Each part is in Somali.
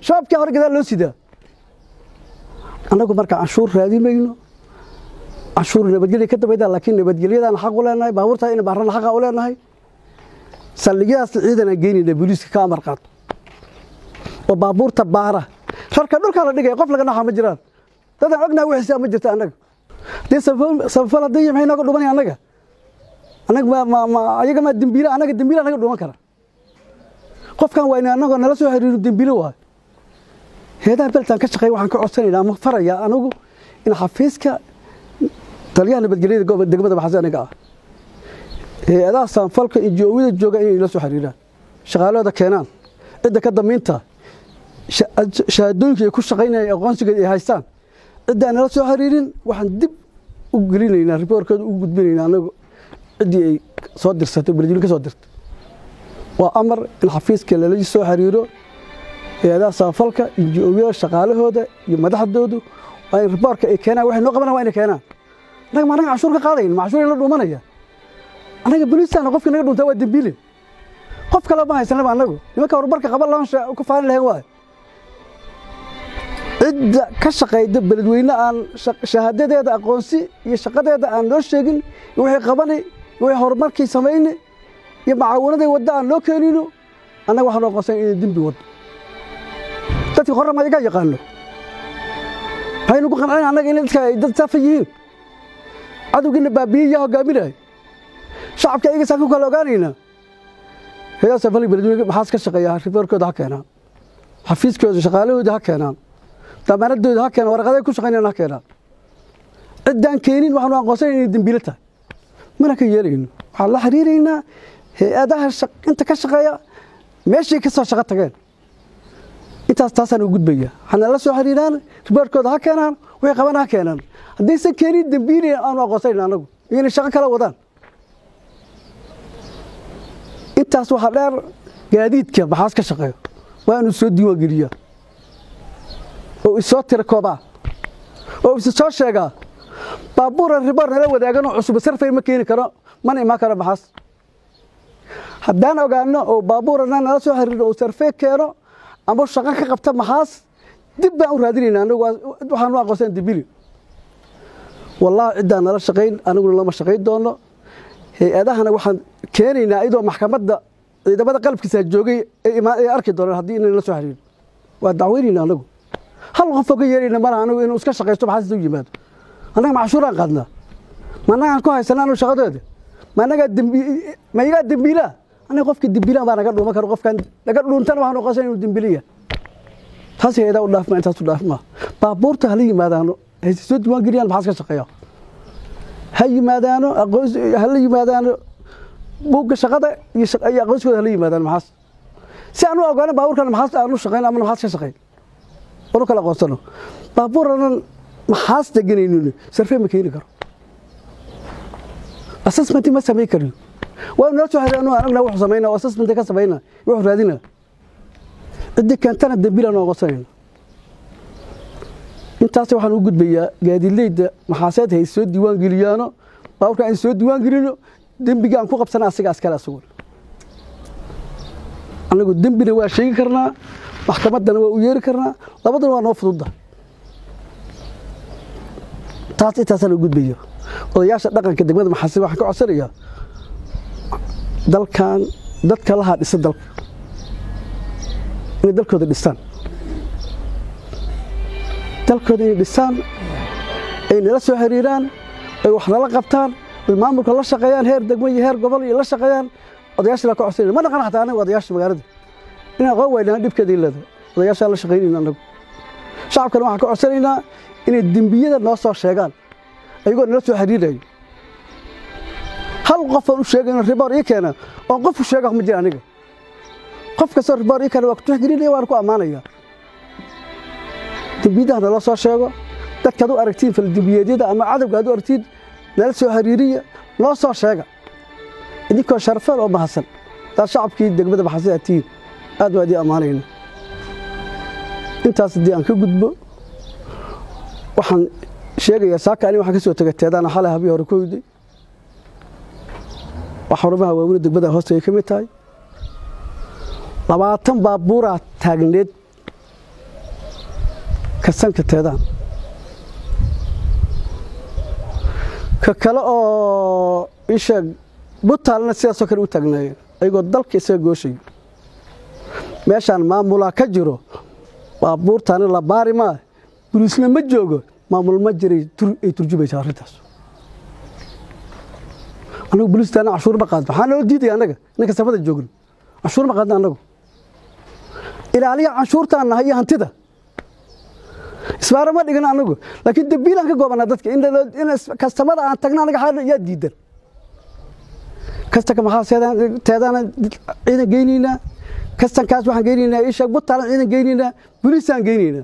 shacabkii hore gadaal loo sidaa anagu marka canshuur raadimayno canshuur nabadgelyo ka dambayda laakiin nabadgelyadaan xaq u leenahay baabuurta in baarana xaq u leenahay saldhigyadaas ciidan aan geynayna booliiska ka amar qaad oo baabuurta baara rarka dhulka la dhigay qof laga naxo ma jiraan dadaan ognahay wixii ma jirta anaga dee sabab hadii maxay nooga dhumanay anaga ma ayaga ma dambiila anaga dhuman kara qofkan waa in anaga nala soo xiriiro dambiilo waa heedaha baltan ka shaqeey waxaan ka codsanaynaa ma faraya anagu in xafiiska taliyaha nabadgelyada degmada Baxsan anaga heedaha sanfalka injoowida jooga inay la soo xiriiraan shaqaalada keenaan cid ka damiinta shahaadooyinka ku shaqeynaya aqoonsiga ay haystaan cid aan la soo xiriirin waxaan dib u gelinaynaa reportkooda u gudbinaynaa anagu cidii ay soo dirsatay bulshada ka soo dirtay waa amar in xafiiska la soo xiriiro heedaha sanfalka injoowida shaqaalahooda iyo madaxdoodu ay reportka ay keenaan waxay noo qabanayaan waa inay keenaan anaga ma canshuur ka qaadayn canshuur la dhumanaya anaga booliisana qofka naga dhunta waa dambiile qof kale ma haysanaba anagu nimanka warbarka qaba lahayn ku faan lahayn waa cid ka shaqeeyda beledweyne aan shahaadadeeda aqoonsi iyo shaqadeeda aan loo sheegin wixii qabanay wixii horumarkii sameeyay iyo macaawinada wada aan loo keenino anaga waxaan aqoonsan in dambi wado dadka qorama iga yaqaano haynu ku qanacay anaga in dad safayiin adugina baabiye hogaaminay shacabka iga saako kala ogaanayna heedaha sanfalka beledweyne maxaa ka shaqeeya reportkooda ha keenaan xafiiskooda shaqaalahooda ha keenaan damaanadooda ha keenaan warqadaha ku shaqeynayna ha keenaan ciddaan keenin waxaan aqoonsanaynaa in dambiile tahay mana ka yeelayno waxaan la xiriiraynaa heedaha inta ka shaqeeya meeshii ka soo shaqo tageen intaas taasaan u gudbaya waxaan la soo xiriiraan reportkooda ha keenaan way qaban ha keenaan haddii se keenin dambiile aan aqoonsanaynaa anagu inay shaqo kala wadaan intaas waxa dheer gaadiidka maxaas ka shaqeeyo waa inuu soo diiwaan geliyaa oo isoo tira kooba oo soo sheega baabuur ribar la wadaagan oo cusub sarfay ma keeni karo mana ima karo maxaas haddaan ogaano oo baabuurna nala soo xiriiro oo sarfay keeno ama shaqo ka qabta maxaas dib baan u raadinaynaa anagu waxaan u aqoonsan dibili wallahi cidda nala shaqeyn anagu lama shaqeyn doono heedahana waxaan keenaynaa idoo maxkamadda ciidamada qalabkiisa joogay ay arki doonaan haddii in la soo xiriiro waa dacweynayna anagu hal qof oo ka yeerayna malaha anagu inuu iska shaqeysto maxaa soo yimaado anaga canshuuraan qaadnaa ma anaga ku haysanaa shaqadooda ma anaga dambiila anaga qofkii dambiila baa naga dhuuman karo qofkan naga dhuuntana waxaan aqoonsan inuu dambiiliya taas heedaa u dhaafma intaas u dhaafma baabuurta hala yimaadaano ay soo diiwaan geliyaan maxaa ka shaqeeya ha yimaadaano aqoonsi hala yimaadaano buugga shaqada iyo aqoonsigooda hala yimaadaan maxaas si aan u ogaano baabuurkan maxaas aan u shaqeyn ama maxaas ka shaqeyn oo kala aqoonsano baabuurnan maxaas deganayno sarfay ma keeni karo assessment ma sameey karo waa inuu soo xiriirno anagna wax sameeyna oo assessment ka sameeyna wax raadina cidii kantana dambiil aan aqoonsanayna intaas waxaan u gudbayaa gaadiidleyda maxaasaad hay soo diiwaan geliyaano baabuurka ay soo diiwaan gelino dambiga aan ku qabsana asiga askar asugu anagu dambina waa sheegi karnaa maxkamadana waa u yeeri karnaa labadana waa noo fududa taas intaasaan u gudbayo odayaasha dhaqanka degmada maxaasib waxaan ka codsanayaa dalkan dadka laha dhisa dalka inay dalkooda dhistaan dalkooda inay dhistaan ay nala soo xiriiraan ay wax nala qabtaan ay maamulka la shaqeeyaan heer degmo iyo heer gobol iyo la shaqeeyaan odayaasha la ka codsanaya ma dhaqan xataa anaga odayaasha magaalada in aqoon weynaa dhibkeeda ilada odayaasha la shaqeynayna anagu shacabkana waxaan ka codsanaynaa inay dembiyada noo soo sheegaan ayagoo nala soo xiriirayo hal qof oo u sheegay riboor ii keena oo qof u sheega ma jira aniga qof kasta riboor ii keena waa ku tixgelinaya waan ku amaanaya dembiyada nala soo sheego dadka u aragtiin fal dembiyeedyada ama cadawga aad u aragtiin nala soo xiriiriya noo soo sheega idinkoo sharafan oo mahadsan taa shacabkii degmada maxaasida tiin aad waa idin amaanayna intaas haddii aan ka gudbo waxaan sheegayaa saaka ani waxaan ka soo tegay teedaan xalay habii hore ku hoyday wax xarumaha waaweyne degmada hoosteeda ka mid tahay 20 baabuura taagneed كسانك تهدان ككلا إيش بطلنا سياسة كانوا تجنيه أيقول ضل كيسة جوشي ماشان ما مولا كجرو بابور تاني لباري ما بروسنا مجوجو ما مول مجري ترجمة شهرتاس أنا بروس تاني عشور بقاد حنا وديتي أنا كسبت الجوجل عشور بقاد أنا إلى عليه عشور تاني هي هنتدا اسمع ما دقنا أنا لكن دبيلا كجوبنا دتك إن كاستمر عن تجنا أنا حال يديدر كاستك محاس تهدان إذا جينينا كاستن كاس waxaan geynina isha butaal ciidan geynina booliisaan geynina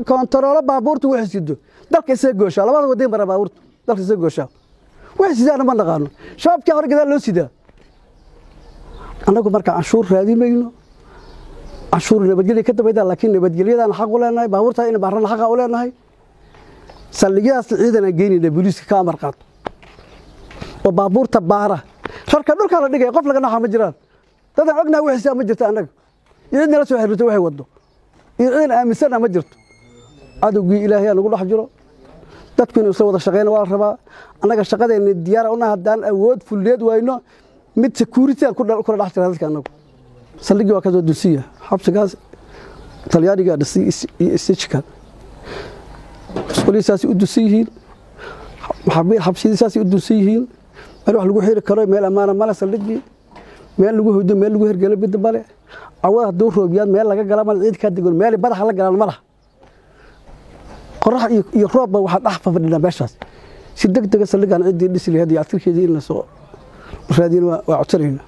kontaroolo baabuurtu wax sido dalka isee goosha labada wadeen bara baabuurtu dalka isee goosha wax sidaan ma naqaano shabaabka hore gadaal loo sidaa anagu marka cashuur raadimayno cashuur nabadgelyo ka dabayda laakiin nabadgelyadan xaq u leenahay baabuurta in baaran xaq u leenahay saldhigyadaas ciidan geynina booliiska ka amar qaad oo baabuurta baara sharka dhulka la dhigay qof laga naxo ma jiraan dad ogna wixii ma jirto anaga idin la soo xiriirto waxay wado idin aaminsan ma jirto adugii ilaahay anagu dhax jiro dadku inuu soo wada shaqeeyna waa rabaa anaga shaqadeena diyaar u nahay hadaan awood fuleed wayno mid security ku dhax jira dadka anagu saldhigi waa ka soo dulsiya xabsigaas talyaaniga dhisiiska iskuulisaasi u dulsiyihiin xabsigiisaasi u dulsiyihiin meel wax lagu xiri karo meel amaana mala saldhigi meel lagu hoodo meel lagu hergalo bid bale awada haduu roobiyad meel laga gala mal ciid ka digoon meel badax la galaan malaha qorax iyo roob waxa dhax fadhina meeshaas si degdeg saldhigan ciidii dhisli hadii aadkirkeedii in la soo raadin waa codsanayna